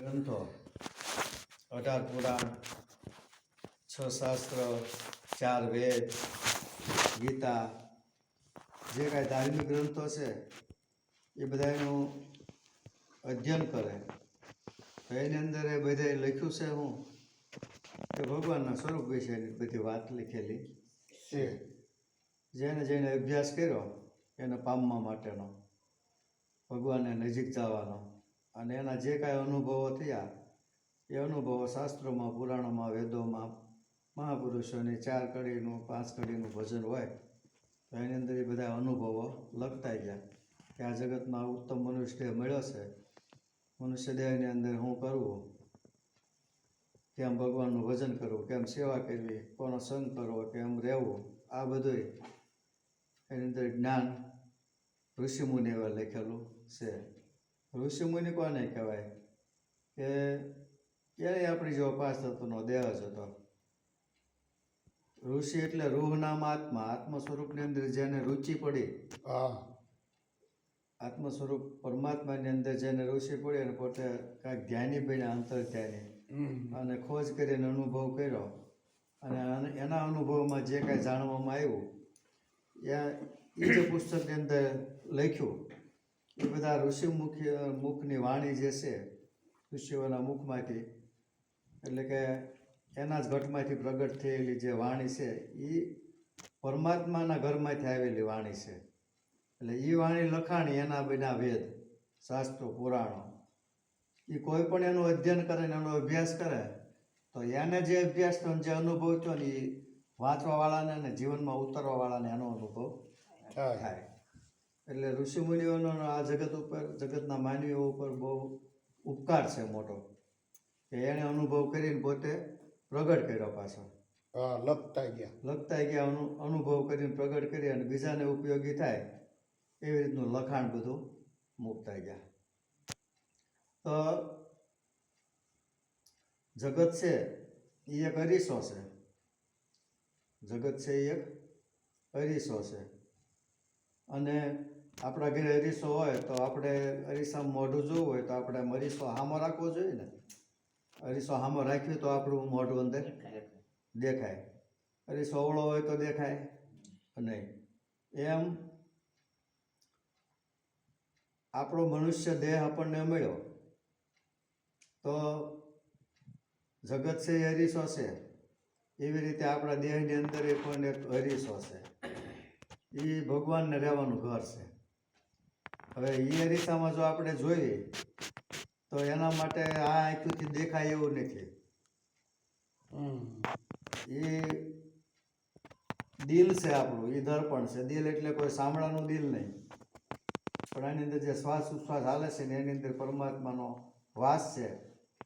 ગ્રંથો 18 પુરાણ, 6 શાસ્ત્ર, 4 વેદ, ગીતા, જે કાંઈ ધાર્મિક ગ્રંથો છે એ બધાનું અધ્યયન કરે તો એની અંદર એ બધાએ લખ્યું છે હું કે ભગવાનના સ્વરૂપ વિશેની બધી વાત લખેલી છે. જેને જેને અભ્યાસ કર્યો એને પામવા માટેનો, ભગવાનને નજીક જવાનો, અને એના જે કાંઈ અનુભવો થયા એ અનુભવો શાસ્ત્રોમાં, પુરાણોમાં, વેદોમાં, મહાપુરુષોની 4 કડીનું 5 કડીનું ભજન હોય તો એની અંદર એ બધા અનુભવો લખતા ગયા કે આ જગતમાં ઉત્તમ મનુષ્ય દેહ મળ્યો છે, મનુષ્ય દેહની અંદર શું કરવું, કેમ ભગવાનનું ભજન કરવું, કેમ સેવા કરવી, કોનો સંગ કરવો, કેમ રહેવું, આ બધું એની અંદર જ્ઞાન ઋષિમુનિ એવા લખેલું છે. ઋષિમુનિ કોને કહેવાય કે એ આપણી જેવો 5 તત્વનો દેહ જ હતો. ઋષિ એટલે રૂહ નામ આત્મા, આત્મ સ્વરૂપની અંદર જેને રુચિ પડી, આત્મ સ્વરૂપ પરમાત્માની અંદર જેને રુચિ પડી અને પોતે કાંઈક ધ્યાની બન્યા, અંતર ધ્યાની, અને ખોજ કરીને અનુભવ કર્યો અને એના અનુભવમાં જે કાંઈ જાણવામાં આવ્યું એ જે પુસ્તકની અંદર લખ્યું એ બધા ઋષિ મુખની વાણી જે છે, ઋષિઓના મુખમાંથી, એટલે કે એના જ ઘટમાંથી પ્રગટ થયેલી જે વાણી છે એ પરમાત્માના ઘરમાંથી આવેલી વાણી છે. એટલે એ વાણી લખાણી એના બધા વેદ, શાસ્ત્રો, પુરાણો, એ કોઈ પણ એનું અધ્યયન કરે ને એનો અભ્યાસ કરે તો એને જે અભ્યાસ થયો, જે અનુભવ થયો ને એ વાંચવાવાળાને અને જીવનમાં ઉતારવાવાળાને એનો અનુભવ થાય. એટલે ઋષિમુનિઓનો આ જગત ઉપર, જગતના માનવીઓ ઉપર બહુ ઉપકાર છે મોટો, કે એણે અનુભવ કરીને પોતે પ્રગટ કર્યો, પાછો લખતા ગયા અનુભવ કરીને પ્રગટ કરી અને બીજાને ઉપયોગી થાય એવી રીતનું લખાણ બધું મૂકતા ગયા. તો જગત છે એ એક અરીસો છે, જગત છે એ એક અરીસો છે. અને આપણા ઘરે અરીસો હોય તો આપણે અરીસામાં મોઢું જોવું હોય તો આપણે અરીસો સામો રાખવો જોઈએ ને. અરીસો સામો રાખીએ તો આપણું મોઢું અંદર દેખાય, અરીસો અવળો હોય તો દેખાય નહીં. એમ આપણો મનુષ્ય દેહ આપણને મળ્યો તો જગત છે એ અરીસો છે, એવી રીતે આપણા દેહની અંદર એ પણ એક અરીસો છે, એ ભગવાનને રહેવાનું ઘર છે. હવે એ અરીસામાં જો આપણે જોઈએ તો એના માટે આ આંખોથી દેખાય એવું નથી. એ દિલ છે આપણું, એ દર્પણ છે. દિલ એટલે કોઈ સાંભળાનું દિલ નહીં, પણ એની અંદર જે શ્વાસ ઉશ્વાસ હાલે છે ને એની અંદર પરમાત્માનો વાસ છે.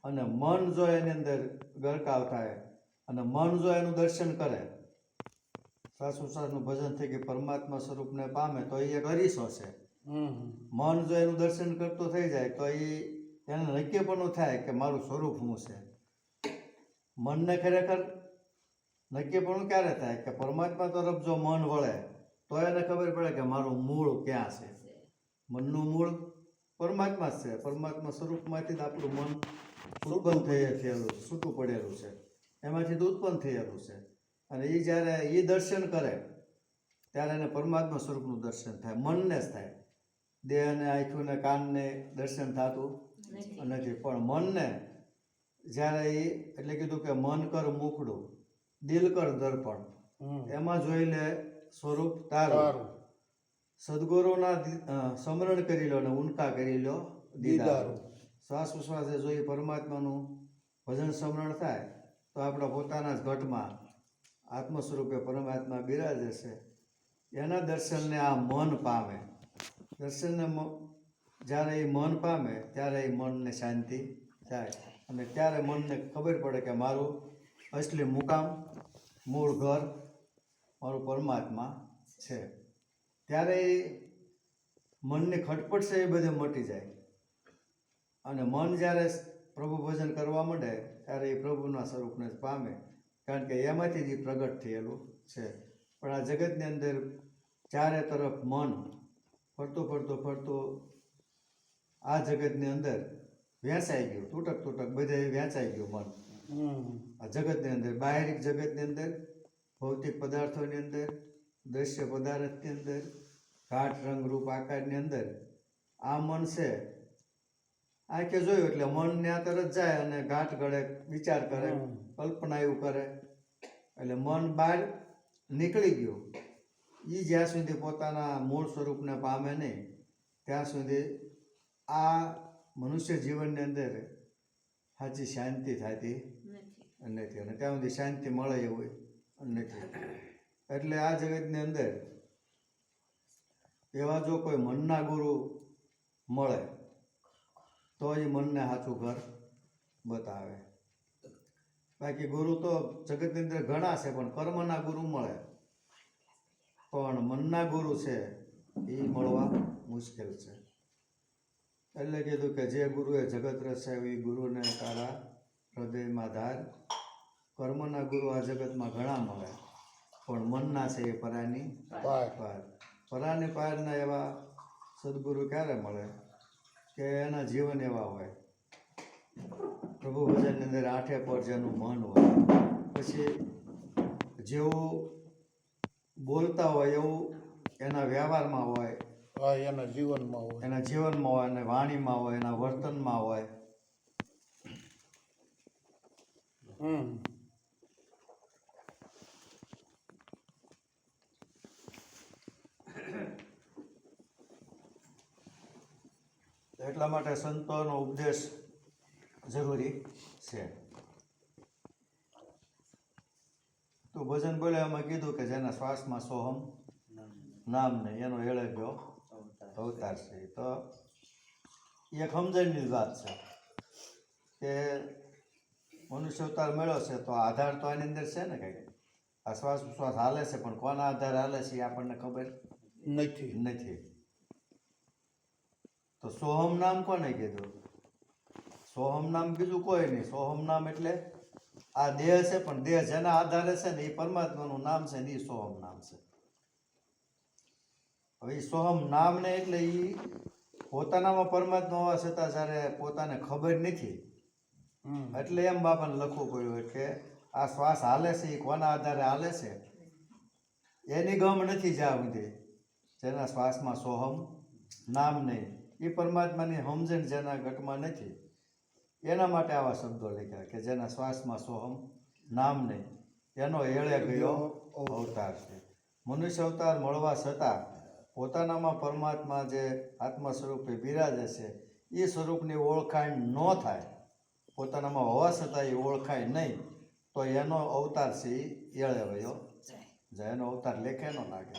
અને મન જો એની અંદર ગરકાવ થાય અને મન જો એનું દર્શન કરે, શ્વાસ ઉશ્વાસનું ભજન થઈ કે પરમાત્મા સ્વરૂપને પામે તો એ એક અરીસો છે. મન જો એનું દર્શન કરતું થઈ જાય તો એને નક્કીપણું થાય કે મારું સ્વરૂપ શું છે. મનને ખરેખર નક્કીપણું ક્યારે થાય કે પરમાત્મા તરફ જો મન વળે તો એને ખબર પડે કે મારું મૂળ ક્યાં છે. મનનું મૂળ પરમાત્મા જ છે. પરમાત્મા સ્વરૂપમાંથી જ આપણું મન ઉત્પન્ન થયેલું, છૂટું પડેલું છે, એમાંથી જ ઉત્પન્ન થયેલું છે. અને એ જ્યારે એ દર્શન કરે ત્યારે એને પરમાત્મા સ્વરૂપનું દર્શન થાય, મનને જ થાય. દેહને, આંખોને, કાનને દર્શન થતું નથી. પણ મનને જ્યારે એ, એટલે કીધું કે મન કર મુખડું, દિલ કર દર્પણ, એમાં જોઈ લે સ્વરૂપ તારું. સદગુરુના સ્મરણ કરી લો અને ઉનકા કરી લો દીદારું. શ્વાસ ઉશ્વાસે જો એ પરમાત્માનું ભજન સ્મરણ થાય તો આપણા પોતાના જ ઘટમાં આત્મ સ્વરૂપે પરમાત્મા બિરાજે છે. એના દર્શનને આ મન પામે. દર્શનને જ્યારે એ મન પામે ત્યારે એ મનને શાંતિ થાય અને ત્યારે મનને ખબર પડે કે મારું અસલી મુકામ, મૂળ ઘર મારું પરમાત્મા છે. ત્યારે એ મનની ખટપટ છે એ બધે મટી જાય અને મન જ્યારે પ્રભુ ભજન કરવા માંડે ત્યારે એ પ્રભુના સ્વરૂપને જ પામે, કારણ કે એમાંથી જ એ પ્રગટ થયેલું છે. પણ આ જગતની અંદર ચારે તરફ મન ફરતું આ જગતની અંદર વેચાઈ ગયું, તૂટક તૂટક બધે વેચાઈ ગયું મન આ જગતની અંદર, બાહ્યિક જગતની અંદર, ભૌતિક પદાર્થોની અંદર, દ્રશ્ય પદાર્થની અંદર, ઘાટ રંગ રૂપ આકારની અંદર આ મન છે. આંખે જોયું એટલે મન ત્યાં તરત જાય અને ઘાટ ઘડે, વિચાર કરે, કલ્પના એવું કરે, એટલે મન બહાર નીકળી ગયું. એ જ્યાં સુધી પોતાના મૂળ સ્વરૂપને પામે નહીં ત્યાં સુધી આ મનુષ્ય જીવનની અંદર સાચી શાંતિ થતી નથી, અને ત્યાં સુધી શાંતિ મળે એવું નથી. એટલે આ જગતની અંદર એવા જો કોઈ મનના ગુરુ મળે તો એ મનને સાચું ઘર બતાવે. બાકી ગુરુ તો જગતની અંદર ઘણા છે, પણ કર્મના ગુરુ મળે, પણ મનના ગુરુ છે એ મળવા મુશ્કેલ છે. એટલે કીધું કે જે ગુરુએ જગત રચાવ્યું એ ગુરુને તારા હૃદયમાં ધાર. કર્મના ગુરુ આ જગતમાં ઘણા મળે, પણ મનના છે એ પરાની પાર. પરાની પારના એવા સદગુરુ ક્યારે મળે કે એના જીવન એવા હોય, પ્રભુ ભજનની અંદર આઠે પર જેનું મન હોય, પછી જેવું બોલતા હોય એવું એના વ્યવહારમાં હોય, એના જીવનમાં હોય, એના જીવનમાં હોય, અને વાણીમાં હોય, એના વર્તનમાં હોય. એટલા માટે સંતોનો ઉપદેશ જરૂરી છે. તો ભજન બોલે એમાં કીધું કે જેના શ્વાસમાં સોહમ નામ નહીં એનો એળે ગયો અવતાર છે. તો એ એક સમજણની જ વાત છે કે મનુષ્ય અવતાર મળ્યો છે તો આધાર તો આની અંદર છે ને કંઈક. આ શ્વાસ ઉશ્વાસ હાલે છે, પણ કોના આધારે હાલે છે એ આપણને ખબર નથી. તો સોહમ નામ કોને કીધું? સોહમ નામ બીજું કોઈ નહીં. સોહમ નામ એટલે આ દેહ છે, પણ દેહ જેના આધારે છે ને એ પરમાત્માનું નામ છે ને એ સોહમ નામ છે. હવે એ સોહમ નામ ને એટલે એ પોતાનામાં પરમાત્મા હોવા છતાં જ્યારે પોતાને ખબર નથી એટલે એમ બાપાને લખવું પડ્યું કે આ શ્વાસ હાલે છે એ કોના આધારે હાલે છે એની ગમ નથી જ્યાં સુધી જેના શ્વાસમાં સોહમ નામ નહીં. એ પરમાત્માની સમજણ જેના ઘટમાં નથી એના માટે આવા શબ્દો લખ્યા કે જેના શ્વાસમાં સોહમ નામ નહીં એનો એળે ગયો અવતાર છે. મનુષ્ય અવતાર મળવા છતાં પોતાનામાં પરમાત્મા જે આત્મ સ્વરૂપે બિરાજે છે એ સ્વરૂપની ઓળખાણ ન થાય, પોતાનામાં હોવા છતાં એ ઓળખાય નહીં, તો એનો અવતાર છે એ એળે ગયો જાય. એનો અવતાર લેખે ન લાગે.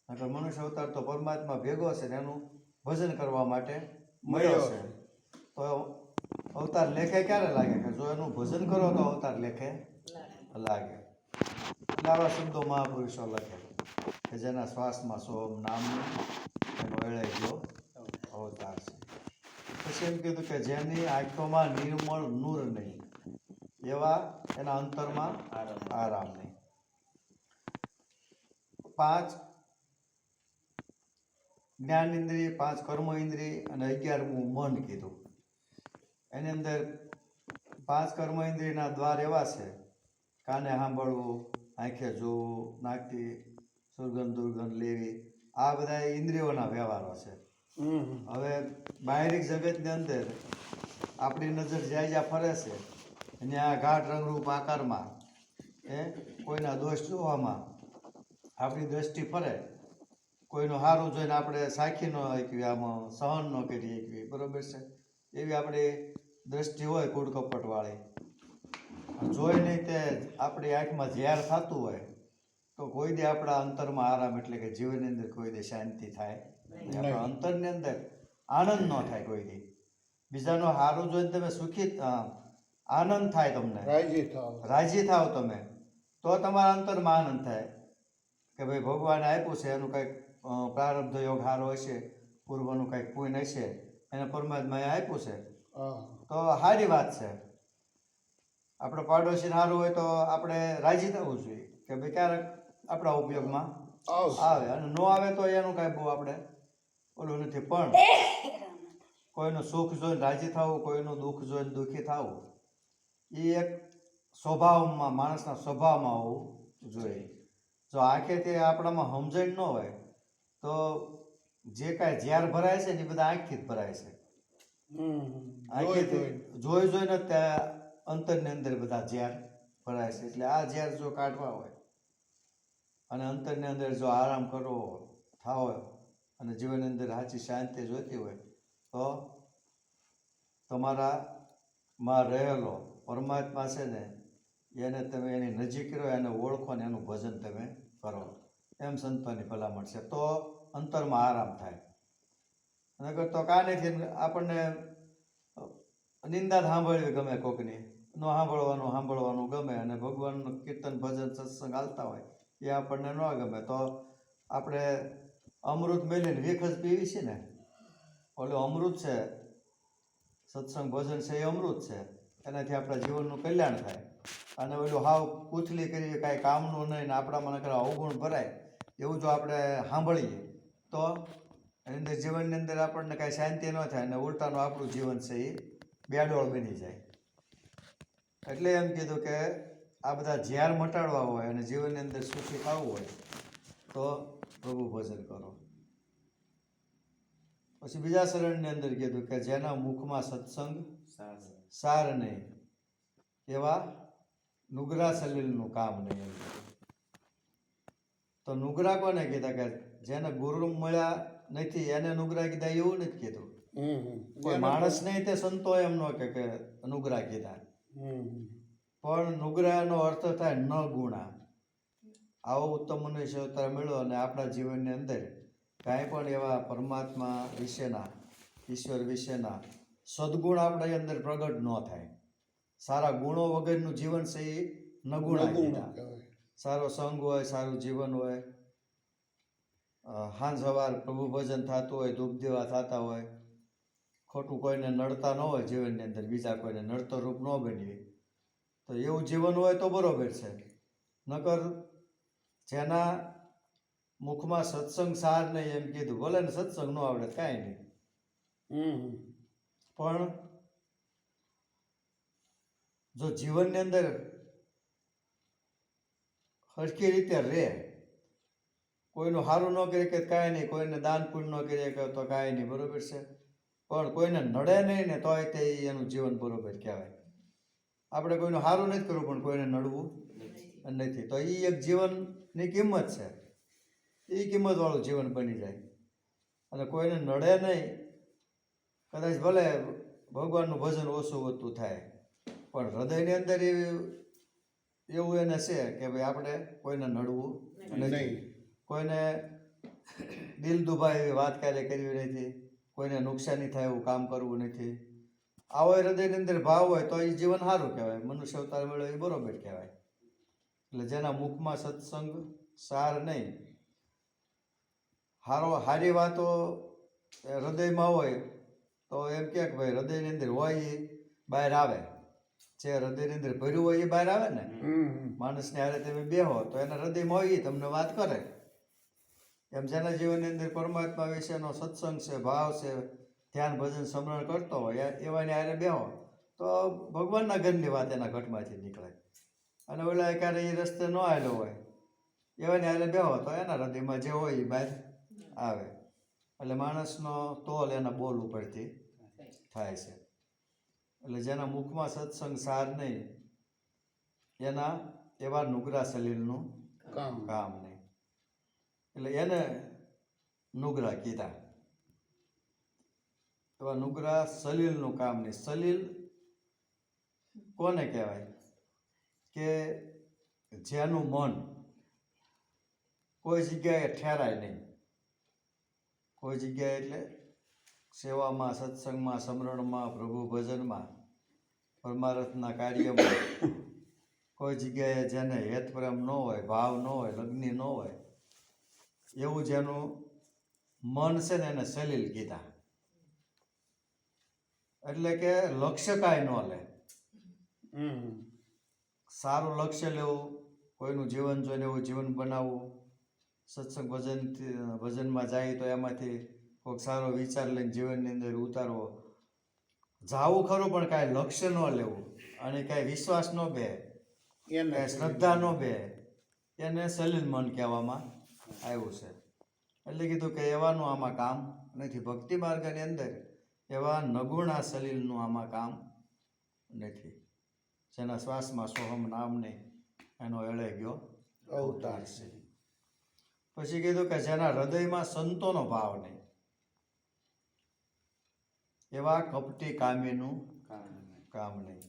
નકર મનુષ્ય અવતાર તો પરમાત્મા ભેગો છે ને એનું ભજન કરવા માટે મળ્યો છે. તો અવતાર લેખે ક્યારે લાગે કે જો એનું ભજન કરો તો અવતાર લેખે લાગે. એટલે આવા શબ્દો મહાપુરુષો લખે કે જેના શ્વાસમાં સોહમ નામ એનો એળે ગયો અવતાર છે. પછી એમ કીધું કે જેની આંખોમાં નિર્મળ નૂર નહીં એવા એના અંતરમાં આરામ નહીં. 5 જ્ઞાન ઇન્દ્રિય, 5 કર્મ ઇન્દ્રિય અને 11મું મન કીધું. એની અંદર 5 કર્મ ઇન્દ્રિયના દ્વાર એવા છે: કાને સાંભળવું, આંખે જોવું, નાકથી સુગંધ દુર્ગંધ લેવી. આ બધા ઇન્દ્રિયોના વ્યવહારો છે. હવે બાહ્યિક જગતની અંદર આપણી નજર જ્યાં જ્યાં ફરે છે અને આ ઘાટ રંગરૂપ આકારમાં કોઈના દોષ જોવામાં આપણી દ્રષ્ટિ ફરે, કોઈનું સારું જોઈને આપણે સાખી ન શકીએ, આમાં સહન ન કરી શકીએ, બરોબર છે? એવી આપણી દ્રષ્ટિ હોય કૂડકપટવાળી, જોઈ નહીં તે આપણી આંખમાં ઝેર થતું હોય તો કોઈ દે આપણા અંતરમાં આરામ એટલે કે જીવનની અંદર કોઈ દે શાંતિ થાય, આપણા અંતરની અંદર આનંદ ન થાય. કોઈ દે બીજાનો સારું જોઈને તમે સુખી આનંદ થાય, તમને રાજી થાવ તમે, તો તમારા અંતરમાં આનંદ થાય કે ભાઈ ભગવાને આપ્યું છે, એનું કંઈક પ્રારબ્ધ યોગ સારો હશે, પૂર્વનું કંઈક પુણ્ય હશે, એને પરમાત્માએ આપ્યું છે તો સારી વાત છે. આપણે પાડોશી સારું હોય તો આપણે રાજી થવું જોઈએ કે ભાઈ ક્યારેક આપણા ઉપયોગમાં આવે, અને ન આવે તો એનું કાંઈ બહુ આપણે ઓલું નથી. પણ કોઈનું સુખ જોઈને રાજી થવું, કોઈનું દુઃખ જોઈને દુઃખી થવું, એ એક સ્વભાવમાં, માણસના સ્વભાવમાં હોવું જોઈએ. જો આંખેથી આપણામાં સમજણ ન હોય તો જે કાંઈ ઝેર ભરાય છે ને એ બધા આંખથી જ ભરાય છે. આંખેથી જોઈ જોઈને ત્યાં અંતરની અંદર બધા ઝેર ભરાય છે. એટલે આ ઝેર જો કાઢવા હોય અને અંતરની અંદર જો આરામ કરવો થાવ અને જીવનની અંદર સાચી શાંતિ જોઈતી હોય તો તમારામાં રહેલો પરમાત્મા છે ને એને તમે એની નજીક રહો, એને ઓળખો ને એનું ભજન તમે કરો, એમ સંતોની ભલામણ છે. તો અંતરમાં આરામ થાય. નકર તો કાનેથી આપણને નિંદા સાંભળવી ગમે, કોકની ન સાંભળવાનું ગમે, અને ભગવાનનું કીર્તન ભજન સત્સંગ હાલતા હોય એ આપણને ન ગમે, તો આપણે અમૃત મેલીને વીખ જ પીવી છે ને. ઓલું અમૃત છે, સત્સંગ ભજન છે, એ અમૃત છે, એનાથી આપણા જીવનનું કલ્યાણ થાય. અને ઓલું હાવ કૂથલી કરી કાંઈ કામનું નહીં ને આપણામાં નકરા અવગુણ ભરાય એવું જો આપણે સાંભળીએ તો એની અંદર જીવનની અંદર આપણને કાંઈ શાંતિ ન થાય, અને ઉલટાનું આપણું જીવન છે એ બેડોળ બની જાય. એટલે એમ કીધું કે આ બધા ઝેર મટાડવા હોય અને જીવનની અંદર સુખી થવું હોય તો પ્રભુ ભજન કરો. પછી બીજા શરણની અંદર કીધું કે જેના મુખમાં સત્સંગ સાર નહીં એવા નુગરા સલીલનું કામ નહીં. એમ કીધું. તો નુગરા કોને કીધા? કે જેને ગુરુ મળ્યા નથી એને નુગરા કીધા એવું નથી કીધું. કોઈ માણસ નહીં તે સંતો એમ ન કે નુગરા કીધા, પણ નુગરાનો અર્થ થાય ન ગુણા. આવો ઉત્તમ મનુષ્ય અવતાર મળ્યો અને આપણા જીવનની અંદર કાંઈ પણ એવા પરમાત્મા વિશેના, ઈશ્વર વિશેના સદગુણ આપણા અંદર પ્રગટ ન થાય. સારા ગુણો વગરનું જીવન છે એ નગુણા કીધા. સારો સંગ હોય, સારું જીવન હોય, હાંજ સવાર પ્રભુ ભજન થતું હોય, ધૂપ દેવા થતા હોય, ખોટું કોઈને નડતા ન હોય જીવનની અંદર, બીજા કોઈને નડતો રૂપ ન બનીએ, તો એવું જીવન હોય તો બરોબર છે. નકર જેના મુખમાં સત્સંગ સાર નહીં એમ કીધું, ભલે ને સત્સંગ ન આવડે કાંઈ નહીં, પણ જો જીવનની અંદર સરખી રીતે રહે, કોઈનું સારું ન કરી કે કાંઈ નહીં, કોઈને દાન પુણ્ય ન કરીએ કે તો કાંઈ નહીં, બરોબર છે. પણ કોઈને નડે નહીં ને તોય તે એનું જીવન બરોબર કહેવાય. આપણે કોઈનું સારું નથી કરવું પણ કોઈને નડવું નથી, તો એ એક જીવનની કિંમત છે. એ કિંમતવાળું જીવન બની જાય. અને કોઈને નડે નહીં, કદાચ ભલે ભગવાનનું ભજન ઓછું વધતું થાય, પણ હૃદયની અંદર એવું એને છે કે ભાઈ આપણે કોઈને નડવું નથી, કોઈને દિલ દુભાય એવી વાત ક્યારે કરવી નથી, કોઈને નુકસાની થાય એવું કામ કરવું નથી. આવો હૃદયની અંદર ભાવ હોય તો એ જીવન સારું કહેવાય, મનુષ્ય અવતાર મળ્યો એ બરોબર કહેવાય. એટલે જેના મુખમાં સત્સંગ સાર નહીં, સારી વાતો હૃદયમાં હોય તો એમ કે ભાઈ હૃદયની અંદર હોય એ બહાર આવે. જે હૃદયની અંદર ભર્યું હોય એ બહાર આવે ને. માણસને હારે તમે બેહો તો એના હૃદયમાં હોય એ તમને વાત કરે. એમ જેના જીવનની અંદર પરમાત્મા વિશેનો સત્સંગ છે, ભાવ છે, ધ્યાન ભજન સ્મરણ કરતો હોય એવાની હારે બેહો તો ભગવાનના ઘરની વાત એના ઘટમાંથી નીકળે. અને ઓલા ક્યારે એ રસ્તે ન આવેલો હોય એવાની હારે બેહો તો એના હૃદયમાં જે હોય એ બહાર આવે. એટલે માણસનો તોલ એના બોલ ઉપરથી થાય છે. એટલે જેના મુખમાં સત્સંગ સાર નહીં એના એવા નુગરા સલીલનું કામ નહીં. એટલે એને નુગરા કીધા. એવા નુગરા સલીલનું કામ નહીં. સલીલ કોને કહેવાય? કે જેનું મન કોઈ જગ્યાએ ઠેરાય નહીં. કોઈ જગ્યાએ એટલે સેવામાં, સત્સંગમાં, સમરણમાં, પ્રભુ ભજનમાં, પરમાર્થના કાર્યમાં કોઈ જગ્યાએ જેને હેત પ્રેમ ન હોય, ભાવ ન હોય, લગ્ની ન હોય, એવું જેનું મન છે ને એને સલીલ કીધા. એટલે કે લક્ષ્ય કાંઈ ન લે. સારું લક્ષ્ય લેવું, કોઈનું જીવન જોઈને એવું જીવન બનાવવું, સત્સંગ ભજનમાં જાય તો એમાંથી કોઈક સારો વિચાર લઈને જીવનની અંદર ઉતારવો, જાવું ખરું પણ કાંઈ લક્ષ્ય ન લેવું અને કાંઈ વિશ્વાસ ન બે એને કાંઈ શ્રદ્ધા ન બે એને સલીલ મન કહેવામાં આવ્યું છે. એટલે કીધું કે એવાનું આમાં કામ નથી. ભક્તિ માર્ગની અંદર એવા નગુણા સલીલનું આમાં કામ નથી. જેના શ્વાસમાં સોહમ નામ નહીં એનો એળે ગયો અવતાર છે. પછી કીધું કે જેના હૃદયમાં સંતોનો ભાવ નહીં એવા કપટી કામીનું કામ નહીં.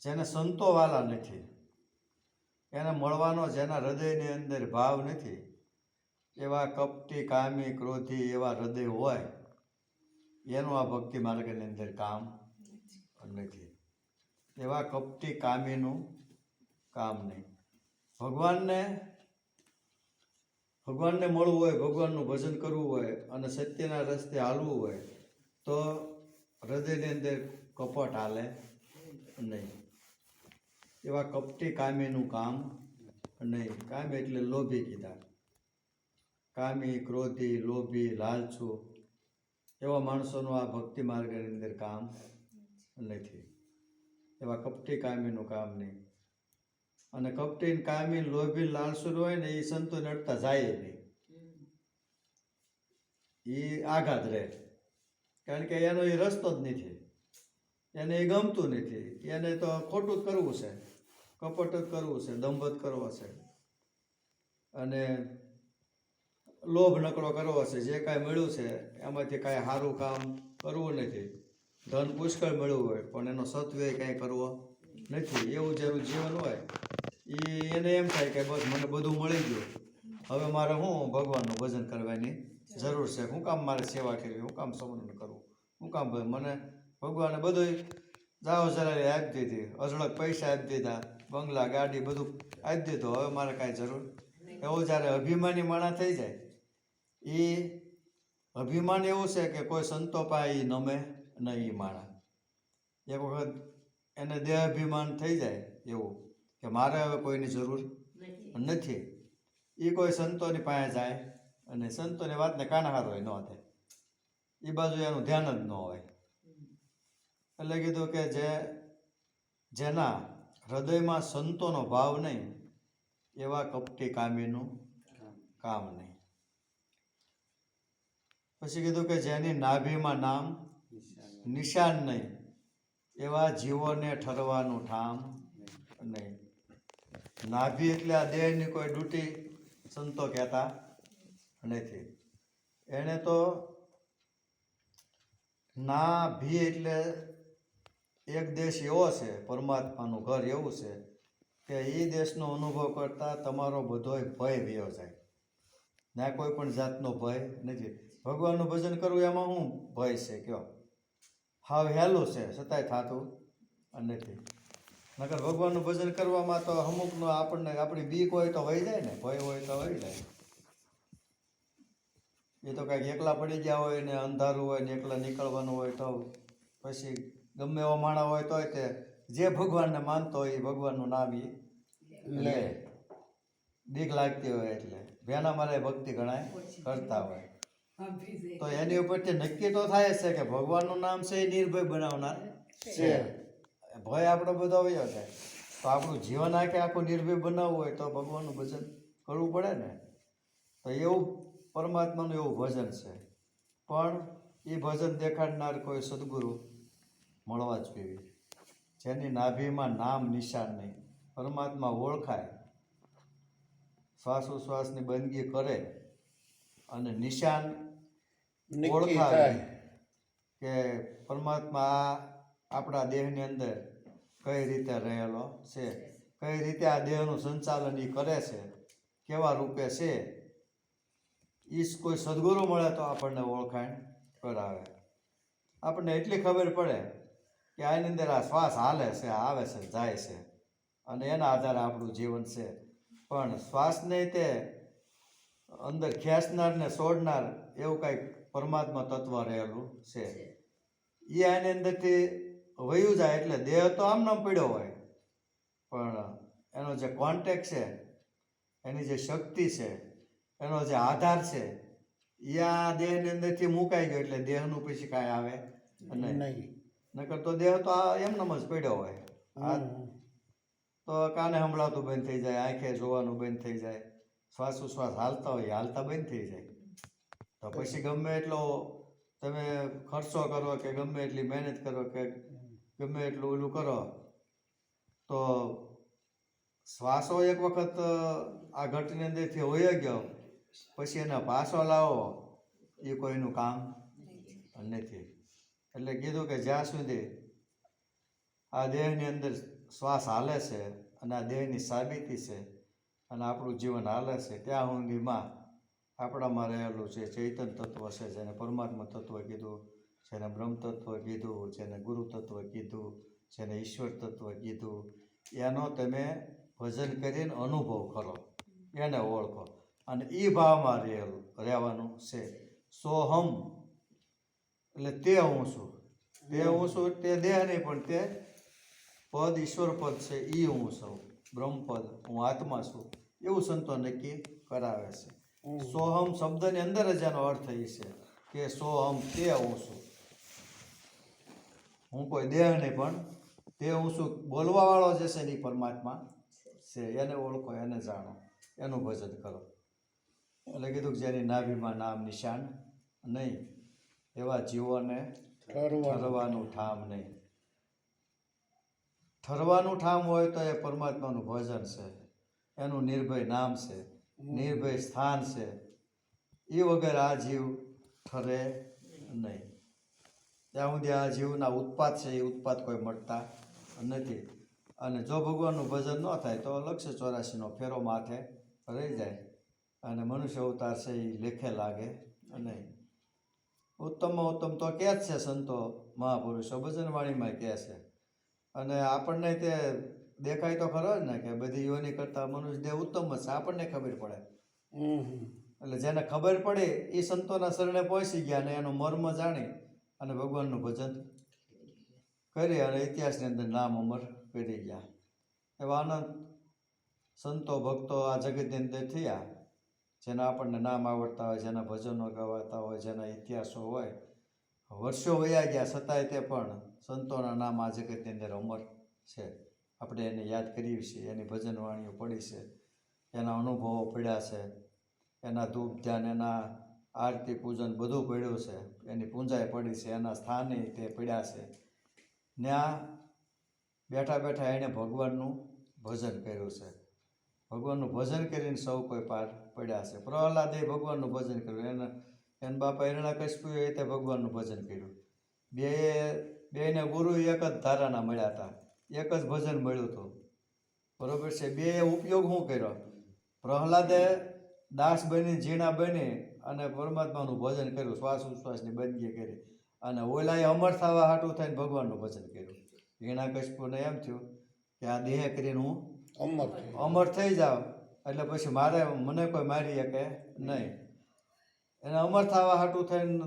જેને સંતો વાલા નથી એને મળવાનો જેના હૃદયની અંદર ભાવ નથી એવા કપટી કામી ક્રોધી એવા હૃદય હોય એનું આ ભક્તિ માર્ગની અંદર કામ નથી. એવા કપટી કામીનું કામ નહીં. ભગવાનને મળવું હોય, ભગવાનનું ભજન કરવું હોય અને સત્યના રસ્તે હાલવું હોય તો હૃદયની અંદર કપટ હાલે નહીં. એવા કપટી કામીનું કામ નહીં. કામ એટલે લોભી કીધા. કામી, ક્રોધી, લોભી, લાલચુ એવા માણસોનું આ ભક્તિ માર્ગની અંદર કામ નથી. એવા કપટી કામીનું કામ નહીં. અને કપટી કામી, લોભી, લાલચુ હોય ને એ સંતોને અડતા જાય નહીં. એ આઘાત રહે. કારણ કે એનો એ રસ્તો જ નથી. એને એ ગમતું નથી. એને તો ખોટું જ કરવું છે, કપટ જ કરવું છે, દંભ જ કરવો છે અને લોભ નકરો કરવો છે. જે કાંઈ મળ્યું છે એમાંથી કાંઈ સારું કામ કરવું નથી. ધન પુષ્કળ મળ્યું હોય પણ એનો સત્વ્યય કાંઈ કરવો નથી. એવું જેનું જીવન હોય એને એમ થાય કે બસ મને બધું મળી ગયું, હવે મારે હું ભગવાનનું ભજન કરવાની જરૂર છે. શું કામ મારે સેવા કરવી, શું કામ સમરણ કરવું, શું કામ મને ભગવાને બધું જાઓ જલાલી આપી દીધી, અઢળક પૈસા આપી દીધા, બંગલા, ગાડી બધું આપી દીધું, હવે મારે કાંઈ જરૂર. એવો જ્યારે અભિમાની માણસ થઈ જાય, એ અભિમાન એવું છે કે કોઈ સંતો પાસે એ નમે નહીં. એ માણસ એક વખત એને દેહ અભિમાન થઈ જાય એવું કે મારે હવે કોઈની જરૂર નથી. એ કોઈ સંતોની પાસે જાય અને સંતોની વાતને કાનહાર હોય ન થાય, એ બાજુ એનું ધ્યાન જ ન હોય. એટલે કીધું કે જેના હૃદયમાં સંતોનો ભાવ નહીં એવા કપટી કામીનું કામ નહીં. પછી કીધું કે જેની નાભીમાં નામ નિશાન નહીં એવા જીવોને ઠરવાનું ઠામ નહીં. નાભી એટલે આ દેહની કોઈ ડૂટી સંતો કહેતા નથી. એને તો નાભી એટલે એક દેશ એવો છે, પરમાત્માનું ઘર એવું છે કે એ દેશનો અનુભવ કરતાં તમારો બધોય ભય વયો જાય. ના કોઈ પણ જાતનો ભય નથી. ભગવાનનું ભજન કરવું એમાં શું ભય છે કયો? હાવ હેલું છે છતાંય થતું નથી. નકર ભગવાનનું ભજન કરવામાં તો અમુકનો આપણને આપણી બીક હોય તો વહી જાય ને, ભય હોય તો વહી જાય. એ તો કાંઈક એકલા પડી ગયા હોય ને અંધારું હોય ને એકલા નીકળવાનું હોય તો પછી ગમે એવો માણસ હોય તોય તે જે ભગવાનને માનતો હોય એ ભગવાનનું નામ એ લે. બીક લાગતી હોય એટલે ભેના મારે ભક્તિ ઘણા કરતા હોય તો એની ઉપરથી નક્કી તો થાય છે કે ભગવાનનું નામ છે એ નિર્ભય બનાવનાર છે. ભય આપણો બધો વયો જાય તો આપણું જીવન આખું નિર્ભય બનાવવું હોય તો ભગવાનનું ભજન કરવું પડે ને. તો એવું પરમાત્માનું એવું ભજન છે. પણ એ ભજન દેખાડનાર કોઈ સદગુરુ મળવા જ જોઈએ. જેની નાભીમાં નામ નિશાન નહીં, પરમાત્મા ઓળખાય, શ્વાસોશ્વાસની બંદગી કરે અને નિશાન ઓળખાય કે પરમાત્મા આપણા દેહની અંદર કઈ રીતે રહેલો છે, કઈ રીતે આ દેહનું સંચાલન એ કરે છે, કેવા રૂપે છે. એ કોઈ સદગુરુ મળે તો આપણને ઓળખાણ કરાવે. આપણને એટલી ખબર પડે કે આની અંદર આ શ્વાસ હાલે છે, આવે છે, જાય છે અને એના આધારે આપણું જીવન છે. પણ શ્વાસને તે અંદર ખેંચનાર ને છોડનાર એવું કાંઈક પરમાત્મા તત્વ રહેલું છે. એ આની અંદરથી વયું જાય એટલે દેહ તો આમનામ પડ્યો હોય પણ એનો જે કોન્ટેક્ટ છે, એની જે શક્તિ છે, એનો જે આધાર છે એ આ દેહની અંદરથી મુકાઈ ગયો એટલે દેહનું પછી કાંઈ આવે નહીં. નકર તો દેહ તો આ એમનેમ જ પડ્યો હોય. આ તો કાને સંભળાતું બંધ થઈ જાય, આંખે જોવાનું બંધ થઈ જાય, શ્વાસોશ્વાસ હાલતા હોય હાલતા બંધ થઈ જાય. તો પછી ગમે એટલો તમે ખર્ચો કરો કે ગમે એટલી મહેનત કરો કે ગમે એટલું ઓલું કરો, તો શ્વાસો એક વખત આ ઘટની અંદરથી હોઈ ગયો પછી એને પાછો લાવો એ કોઈનું કામ નથી. એટલે કીધું કે જ્યાં સુધી આ દેહની અંદર શ્વાસ હાલે છે અને આ દેહની સાબિતી છે અને આપણું જીવન હાલે છે ત્યાં સુધીમાં આપણામાં રહેલું છે ચૈતન્ય તત્વ છે, જેને પરમાત્મા તત્વ કીધું, જેને બ્રહ્મ તત્વ કીધું, જેને ગુરુ તત્વ કીધું, જેને ઈશ્વર તત્વ કીધું, એનો તમે ભજન કરીને અનુભવ કરો, એને ઓળખો અને એ ભાવમાં રહેવાનું છે. સોહમ એટલે તે હું છું, તે હું છું, તે દેહ નહીં પણ તે પદ ઈશ્વર પદ છે, એ હું છું, બ્રહ્મપદ, હું આત્મા છું, એવું સંતો નક્કી કરાવે છે. સોહમ શબ્દની અંદર જ એનો અર્થ એ છે કે સોહમ તે હું છું, હું કોઈ દેહ નહીં પણ તે હું છું. બોલવા વાળો જે છે એ પરમાત્મા છે, એને ઓળખો, એને જાણો, એનું ભજન કરો. એટલે કીધું કે જેની નાભીમાં નામ નિશાન નહીં એવા જીવોને ઠરવાનું ઠામ નહીં. ઠરવાનું ઠામ હોય તો એ પરમાત્માનું ભજન છે, એનું નિર્ભય નામ છે, નિર્ભય સ્થાન છે. એ વગર આ જીવ ઠરે નહીં. ત્યાં સુધી આ જીવના ઉત્પાદ છે એ ઉત્પાદ કોઈ મળતા નથી. અને જો ભગવાનનું ભજન ન થાય તો 184નો ફેરો માથે રહી જાય અને મનુષ્ય અવતાર છે એ લેખે લાગે નહીં. ઉત્તમમાં ઉત્તમ તો કહે જ છે સંતો મહાપુરુષો, ભજનવાણીમાં કહે છે. અને આપણને તે દેખાય તો ખરો જ ને કે બધી યોની કરતાં મનુષ્ય દેહ ઉત્તમ જ છે, આપણને ખબર પડે. એટલે જેને ખબર પડે એ સંતોના શરણે પહોંચી ગયા અને એનું મર્મ જાણી અને ભગવાનનું ભજન કરી અને ઇતિહાસની અંદર નામ અમર કરી ગયા. એવા અનંત સંતો ભક્તો આ જગતની અંદર થયા, જેના આપણને નામ આવડતા હોય, જેના ભજનો ગવાતા હોય, જેના ઇતિહાસો હોય. વર્ષો વયા ગયા છતાંય તે પણ સંતોના નામ આ જગતની અંદર અમર છે. આપણે એને યાદ કરીએ છીએ, એની ભજનવાણીઓ પડી છે, એના અનુભવો પડ્યા છે, એના ધૂપ ધ્યાન, એના આરતી પૂજન બધું પડ્યું છે, એની પૂંજાઈ પડી છે, એના સ્થાને તે પડ્યા છે. ત્યાં બેઠા બેઠા એણે ભગવાનનું ભજન કર્યું છે. ભગવાનનું ભજન કરીને સૌ કોઈ પાર પડ્યા છે. પ્રહલાદે ભગવાનનું ભજન કર્યું, એના બાપા હિરણ્યકશિપુએ તે ભગવાનનું ભજન કર્યું. બેને ગુરુ એક જ ધારાના મળ્યા હતા, એક જ ભજન મળ્યું હતું, બરોબર છે. બે ઉપયોગ શું કર્યો? પ્રહલાદે દાસ બની ઝીણા બની અને પરમાત્માનું ભજન કર્યું, શ્વાસ ઉશ્વાસની બંદગી કરી, અને ઓલાએ અમર થવા હાટું થઈને ભગવાનનું ભજન કર્યું. હિરણ્યકશિપુને એમ થયું કે આ દેહ કરીને હું અમર થઈ જાવ એટલે પછી મને કોઈ મારી શકે નહીં. એને અમર થવા હાટું થઈને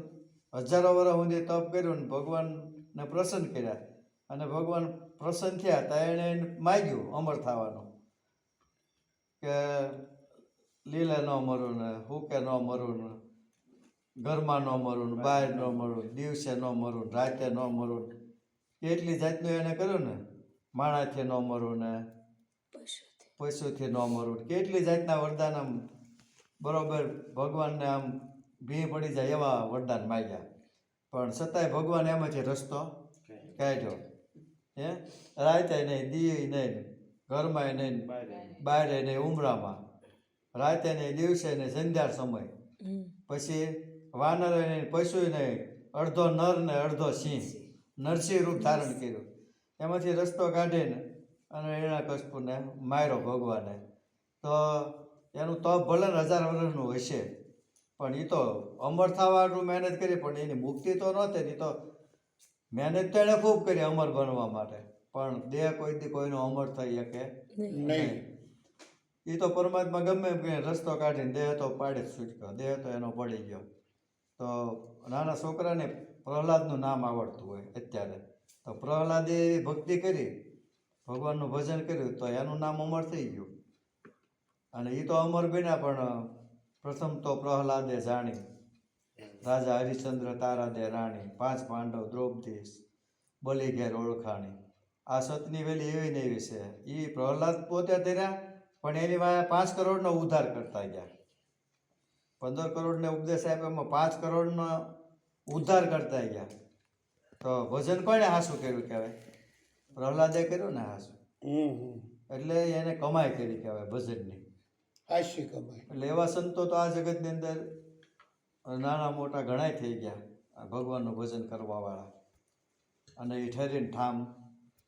હજારો વર્ષ સુધી તપ કર્યું ને ભગવાનને પ્રસન્ન કર્યા, અને ભગવાન પ્રસન્ન થયા ત્યાં એણે માગ્યું અમર થવાનું કે લીલે ન મરું ને, હુકે ન મરું ને, ઘરમાં ન મરું ને, બહાર ન મરું, દિવસે ન મરું, રાતે ન મરું, કેટલી જાતનું એને કર્યું ને, માણાથી ન મરું ને, પશુથી ન મરું, કેટલી જાતના વરદાન આમ બરોબર ભગવાનને આમ ભી પડી જાય એવા વરદાન માગ્યા. પણ છતાંય ભગવાન એમાંથી રસ્તો કાઢ્યો. રાતે નહીં, દી નહીં, ઘરમાં નહીં, બહાર નહીં, ઉમરામાં, રાતે નહીં, દિવસે નહીં, સંધ્યા સમય, પછી વાનર નહીં, પશુ નહીં, અડધો નર ને અડધો સિંહ, નરસિંહ રૂપ ધારણ કર્યું. એમાંથી રસ્તો કાઢીને અને હિરણ્યકશિપુને માર્યો ભગવાને. તો એનું તપ ભલે 1000 વર્ષનું હશે, પણ એ તો અમર થવાનું મહેનત કરી, પણ એની મુક્તિ તો નહોતી. એ તો મહેનત તો એણે ખૂબ કરી અમર બનવા માટે, પણ દેહ કોઈથી કોઈનો અમર થઈ શકે નહીં. એ તો પરમાત્મા ગમે એમ કહીને રસ્તો કાઢીને દેહ તો પાડે જ છૂટક્યો, દેહ તો એનો પડી ગયો. તો નાના છોકરાને પ્રહલાદનું નામ આવડતું હોય અત્યારે, તો પ્રહલાદે ભક્તિ કરી, ભગવાનનું ભજન કર્યું, તો એનું નામ અમર થઈ ગયું. અને એ તો અમર બન્યા, પણ પ્રથમ તો પ્રહલાદે જાણી, રાજા હરિશ્ચંદ્ર તારા દે રાણી, 5 પાંડવ, દ્રૌપદી, બલી ઘેર ઓળખાણી. આ સતની વેલી એવી ને એવી છે. એ પ્રહલાદ પોતે ધર્યા, પણ એની વાંહે 5 કરોડનો ઉદ્ધાર કરતા ગયા. 15 કરોડને ઉપદેશ આપ્યો, એમાં 5 કરોડનો ઉદ્ધાર કરતા ગયા. તો ભજન કોણે હાસું કર્યું કહેવાય? પ્રહલાદે કર્યું ને હાસું. એટલે એને કમાઈ કરી કહેવાય ભજનની. હાસ્ય કમાય. એટલે એવા સંતો તો આ જગતની અંદર નાના મોટા ઘણાય થઈ ગયા, આ ભગવાનનું ભજન કરવાવાળા. અને એ ઠરીને ઠામ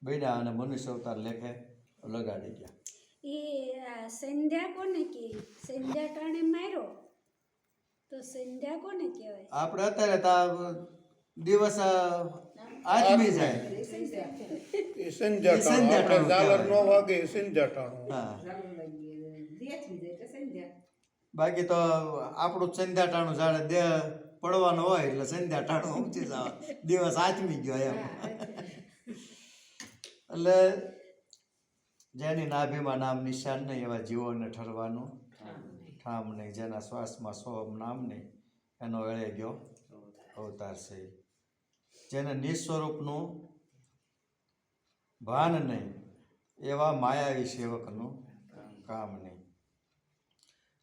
બન્યા અને મનુષ્ય અવતાર લેખે લગાડી ગયા. એ સંધ્યા કોને કે? સંધ્યા ટાણે માર્યો તો સંધ્યા કોને કહેવાય? આપણે અત્યારે તો દિવસ આદમી જાય. એ સંજાટાણું. આપણે ઝાલર નો વાગે એ સંજાટાણું. હા, બાકી તો આપણું સંધ્યા ટાણું જાણે દેહ પડવાનો હોય એટલે સંધ્યા ટાણું ઊંચી જાવ, દિવસ આચમી ગયો એમ. એટલે જેની નાભીમાં નામ નિશાન નહીં એવા જીવોને ઠરવાનું ઠામ નહીં. જેના શ્વાસમાં સોમ નામ નહીં એનો વેળે ગયો અવતાર છે. જેને નિસ્વરૂપનું ભાન નહીં એવા માયાવી સેવકનું કામ નહીં.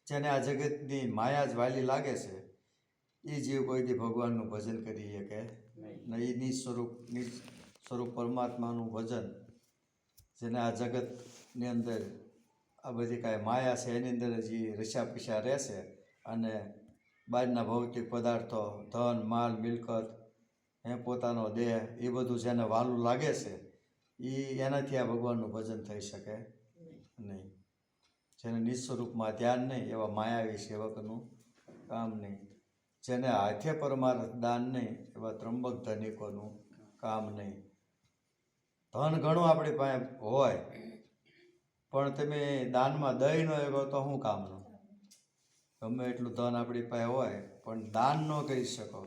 જેને આ જગતની માયા જ વાલી લાગે છે એ જીવ કોઈથી ભગવાનનું ભજન કરી શકે નહીં. નિસ્વરૂપ પરમાત્માનું ભજન, જેને આ જગતની અંદર આ બધી કાંઈ માયા છે એની અંદર જે રસ્યા પીસ્યા રહેશે અને બહારના ભૌતિક પદાર્થો, ધન માલ મિલકત, પોતાનો દેહ, એ બધું જેને વાલું લાગે છે એ એનાથી આ ભગવાનનું ભજન થઈ શકે નહીં. જેને નિસ્વરૂપમાં ધ્યાન નહીં એવા માયાવી સેવકનું કામ નહીં. જેને હાથે પરમાર્થ દાન નહીં એવા ત્રંબક ધનિકોનું કામ નહીં. ધન ઘણું આપણી પાસે હોય પણ તમે દાનમાં દઈ ન એવો તો શું કામનું? ગમે એટલું ધન આપણી પાસે હોય પણ દાન ન કરી શકો.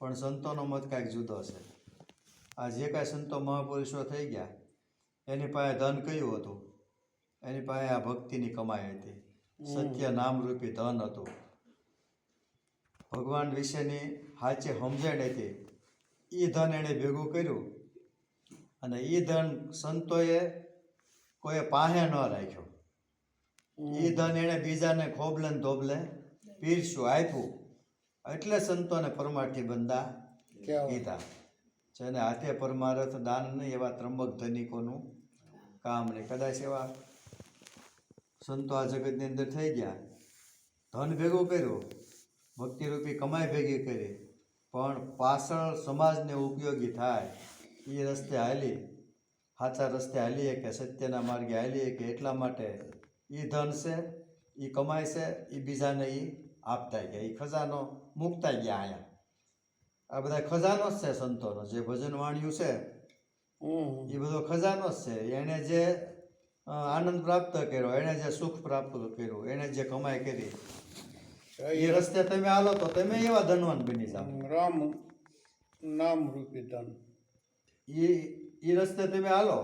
પણ સંતોનો મત કાંઈક જુદો છે. આ જે કાંઈ સંતો મહાપુરુષો થઈ ગયા એની પાસે ધન કયું હતું? એની પાસે આ ભક્તિની કમાઈ હતી, સત્ય નામરૂપી ધન હતું, ભગવાન વિશેની સાચી સમજણ હતી. એ ધન એણે ભેગું કર્યું અને એ ધન સંતોએ કોઈ પાસે ન રાખ્યો. એ ધન એણે બીજાને ખોબલે ને ધોબલે પીરસ્યું, આપ્યું. એટલે સંતોને પરમાર્થી બંદા કીધા. જેને હાથે પરમાર્થ દાન નહીં એવા ત્રંબક ધનિકોનું કામ નહીં. કદાચ એવા સંતો આ જગતની અંદર થઈ ગયા, ધન ભેગું કર્યું, ભક્તિરૂપી કમાઈ ભેગી કરી, પણ પાછળ સમાજને ઉપયોગી થાય એ રસ્તે હાલી, સાચા રસ્તે હાલીએ કે સત્યના માર્ગે હાલીએ કે એટલા માટે એ ધન છે, એ કમાય છે, એ બીજાને એ આપતા ગયા, એ ખજાનો મૂકતા ગયા. અહીંયા આ બધા ખજાનો જ છે સંતોનો. જે ભજન વાણિયું છે એ બધો ખજાનો જ છે. એણે જે આનંદ પ્રાપ્ત કર્યો, એણે જે સુખ પ્રાપ્ત કર્યું, એણે જે કમાઈ કરી, એ રસ્તે તમે હાલો તો તમે એવા ધનવાન બની જાઓ. રામ નામ રૂપી ધન. એ રસ્તે તમે હાલો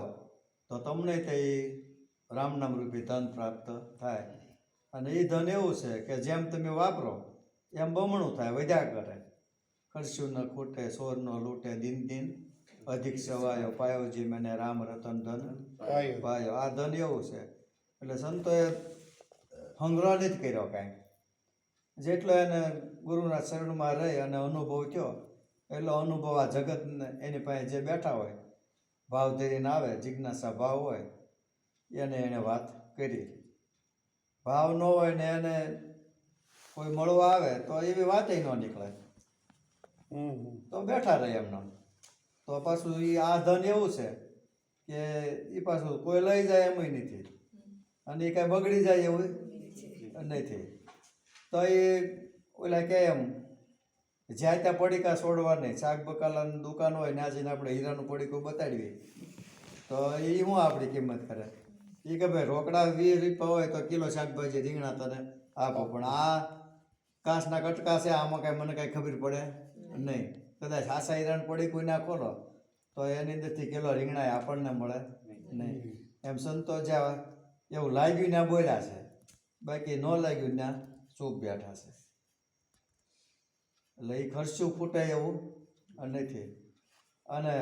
તો તમને તે રામ નામ રૂપી ધન પ્રાપ્ત થાય. અને એ ધન એવું છે કે જેમ તમે વાપરો એમ બમણું થાય, વધ્યા કરે. ખર્ચ્યું ન ખૂટે, સોર ન લૂટે, દિન દિન અધિક સવાયો પાયો જી મને રામ રતન ધન પાયો. આ ધન એવું છે. એટલે સંતોએ સંગ્રહ નથી કર્યો કાંઈ. જેટલો એને ગુરુના શરણમાં રહી અને અનુભવ થયો એટલો અનુભવ આ જગતને એની પાસે જે બેઠા હોય, ભાવ ધરીને આવે, જિજ્ઞાસા ભાવ હોય એને વાત કરી. ભાવ ન હોય ને એને કોઈ મળવા આવે તો એવી વાતે ન નીકળે, તો બેઠા રહે એમનો. તો પાછું એ આ ધન એવું છે કે એ પાછું કોઈ લઈ જાય એમ નથી અને એ કાંઈ બગડી જાય એવું નથી. તો એ ઓલા કે એમ જ્યાં ત્યાં પડીકા છોડવા નહીં. શાક બકાલાની દુકાન હોય ને જઈને આપણે હીરાનું પડીકું બતાડીએ તો એ શું આપણી કિંમત કરે? એ કે ભાઈ રોકડા 20 રૂપિયા હોય તો કિલો શાકભાજી રીંગણા તને આપો, પણ આ કાંસના કટકા છે, આમાં કાંઈ મને કાંઈ ખબર પડે નહીં. કદાચ આશા હીરાનું પડીકું ના ખોલો તો એની અંદરથી કિલો રીંગણા આપણને મળે નહીં. એમ સંતો જ્યાં એવું લાગ્યું ના બોલ્યા છે, બાકી ન લાગ્યું ના ચૂપ બેઠા છે. એટલે એ ખર્ચું ફૂટે એવું નથી. અને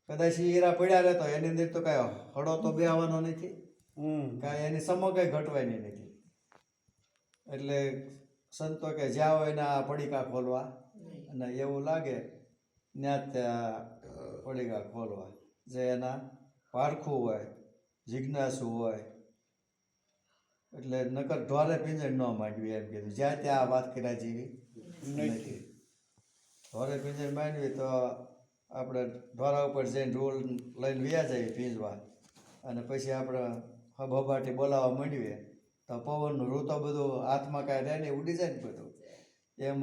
કદાચ ઈ હીરા પડ્યા રહેતો એની અંદર તો કાંઈ હળો તો બે આવવાનો નથી, કાંઈ એની સમો કંઈ ઘટવાની નથી. એટલે સંતો કે જ્યાં હોય ને આ પડીકા ખોલવા, અને એવું લાગે ત્યાં ત્યાં પડીકા ખોલવા. જે એના પારખું હોય, જિજ્ઞાસુ હોય, એટલે નકર ઢોરે પિંજણ ન માંડવી એમ કીધું. જ્યાં ત્યાં આ વાત કર્યા જેવી નથી. ઢોરે પિંજણ માંડવી તો આપણે ઢોરા ઉપર જઈને રૂલ લઈને વ્યા જઈએ પીંજવા, અને પછી આપણે હબાટી બોલાવવા માંડીએ તો પવનનું રૂ તો બધું હાથમાં કાંઈ રહે નહીં, ઉડી જાય ને બધું. એમ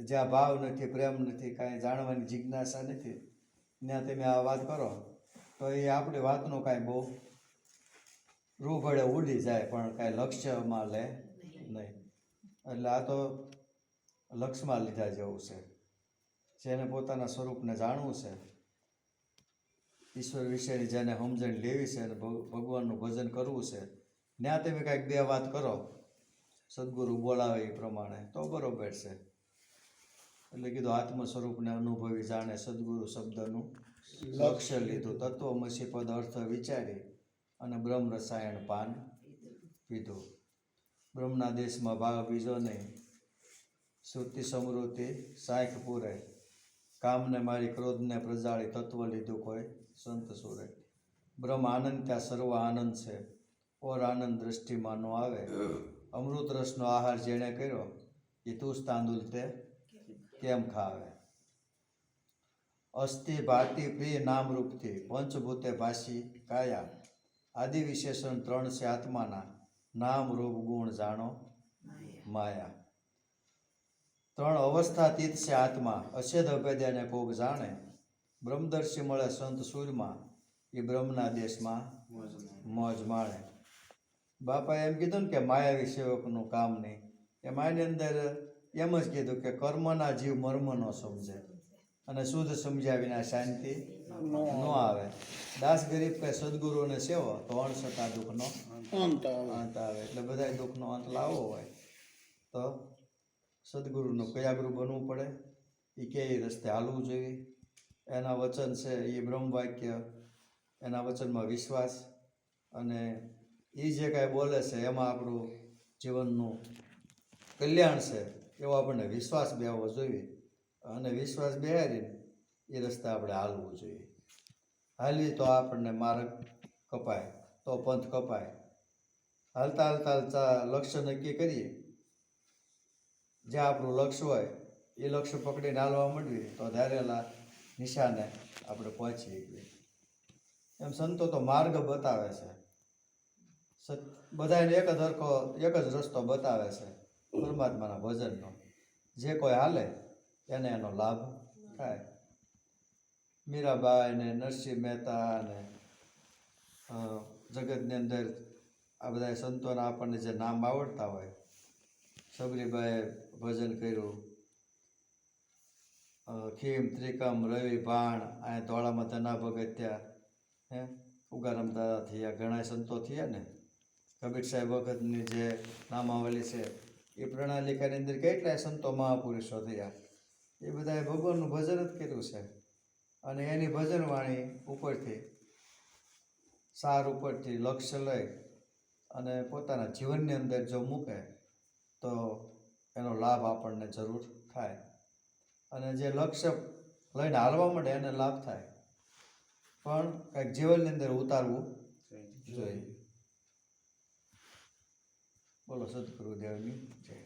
જ્યાં ભાવ નથી, પ્રેમ નથી, કાંઈ જાણવાની જિજ્ઞાસા નથી, ત્યાં તમે આ વાત કરો તો એ આપણી વાતનું કાંઈ બહુ રૂ ભળે ઉડી જાય, પણ કાંઈ લક્ષ્યમાં લે નહીં. એટલે આ તો લક્ષમાં લીધા જેવું છે. જેને પોતાના સ્વરૂપને જાણવું છે, ઈશ્વર વિશેની જેને સમજણ લેવી છે અને ભગવાનનું ભજન કરવું છે, ત્યાં તમે કાંઈક બે વાત કરો સદગુરુ બોલાવે એ પ્રમાણે તો બરોબર છે. એટલે કીધું આત્મ સ્વરૂપને અનુભવી જાણે સદગુરુ શબ્દનું લક્ષ્ય લીધું, તત્વમસી પદ અર્થ વિચારી અને બ્રહ્મ રસાયણ પાન પીધું. બ્રહ્મના દેશમાં ભાવ બીજો નહીં, શ્રુતિ સમૃદ્ધિ સાંખ પૂરે, કામને મારી ક્રોધને પ્રજાળી, તત્વ લીધું કોઈ સંત સુરે. બ્રહ્મ આનંદ ત્યાં સર્વ આનંદ છે, ઓર આનંદ દ્રષ્ટિમાં નો આવે. અમૃત રસનો આહાર જેણે કર્યો, એ તુસ તાંદુલ તે કેમ ખાવે. અસ્થિ ભાતિ પ્રિય નામરૂપથી, પંચભૂતે ભાષી કાયા. આદિ વિશેષણ ત્રણ છે આત્માના, નામ રૂપ ગુણ જાણો માયા. ત્રણ અવસ્થાતીત છે આત્મા, અછેદ અભેદ્યાને કોક જાણે. બ્રહ્મદર્શી મળે સંત સૂરમાં, એ બ્રહ્મના દેશમાં મોજ માણે. બાપાએ એમ કીધું ને કે માયાવી સેવકનું કામ નહીં, એમાં એની અંદર એમ જ કીધું કે કર્મના જીવ મર્મ ન સમજે, અને શુદ્ધ સમજ્યા વિના શાંતિ ન આવે. દાસ ગરીબ કે સદગુરુને સેવો તો અણસતા દુઃખનો અંત આવે. એટલે બધા દુઃખનો અંત લાવવો હોય તો સદગુરુનું કયા ગુરુ બનવું પડે, એ કે રસ્તે હાલવું જોઈએ. એના વચન છે એ બ્રહ્મ વાક્ય, એના વચનમાં વિશ્વાસ, અને એ જે કાંઈ બોલે છે એમાં આપણું જીવનનું કલ્યાણ છે એવો આપણને વિશ્વાસ બેહવો જોઈએ. અને વિશ્વાસ બેહારીને એ રસ્તે આપણે હાલવું જોઈએ. હાલવી તો આપણને માર્ગ કપાય, તો પંથ કપાય. હાલતા હાલતા લક્ષ્ય નક્કી કરીએ, જ્યાં આપણું લક્ષ્ય હોય એ લક્ષ્ય પકડીને હાલવા માંડવી તો ધારેલા નિશાને આપણે પહોંચી ગઈએ. એમ સંતો તો માર્ગ બતાવે છે, બધાને એક જ રસ્તો બતાવે છે પરમાત્માના ભજનનો. જે કોઈ હાલે એને એનો લાભ થાય. મીરાબાઈ ને નરસિંહ મહેતા ને જગતની અંદર આ બધા સંતોના આપણને જે નામ આવડતા હોય, સબરીબાઈએ ભજન કર્યું, ખીમ ત્રિકમ રવિ ભાણ, અહીંયા ધોળામાં ધના ભગત્યા, ઉગારામ દાદા થયા, ઘણા સંતો થયા ને. કબીર સાહેબ વખતની જે નામાવલી છે એ પ્રણાલિકાની અંદર કેટલાય સંતો મહાપુરુષો થયા. એ બધાએ ભગવાનનું ભજન જ કર્યું છે, અને એની ભજનવાણી ઉપરથી સાર ઉપરથી લક્ષ્ય લઈ અને પોતાના જીવનની અંદર જો મૂકે તો એનો લાભ આપણને જરૂર થાય. અને જે લક્ષ્ય લઈને હાલવા માંડે એને લાભ થાય, પણ કંઈક જીવનની અંદર ઉતારવું જોઈએ. બોલો સદગુરુદેવની જય.